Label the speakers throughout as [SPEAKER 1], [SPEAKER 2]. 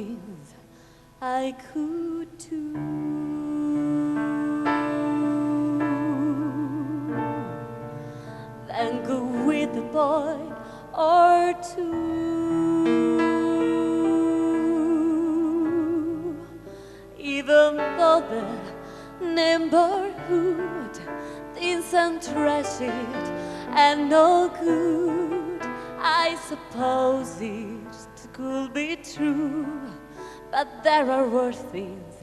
[SPEAKER 1] things I could do. Then go with a boy or two, even though the neighborhood thinks I'm trashy and no good. I suppose it could be true, but there are worse things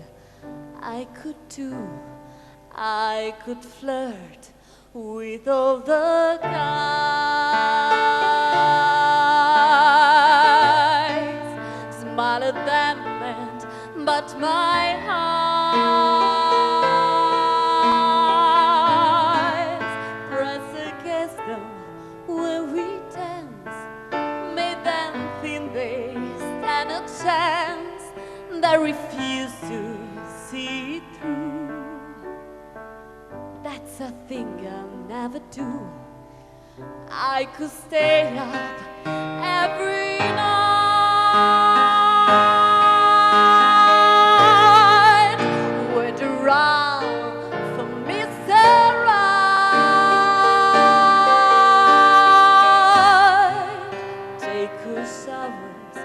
[SPEAKER 1] I could do. I could flirt with all the guys, smile at them and but my eyes press against them when we dance, make them think they stand a chance. They refuse to see it through. That's a thing I'll never do. I could stay up every night, wait around for Mr. Right, take her showers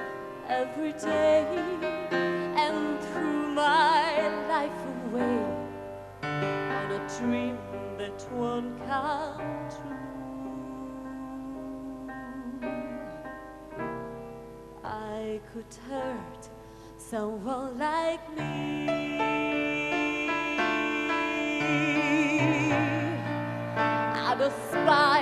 [SPEAKER 1] every day, and threw my life away on a dream that won't come true. I could hurt someone like me. Out of spite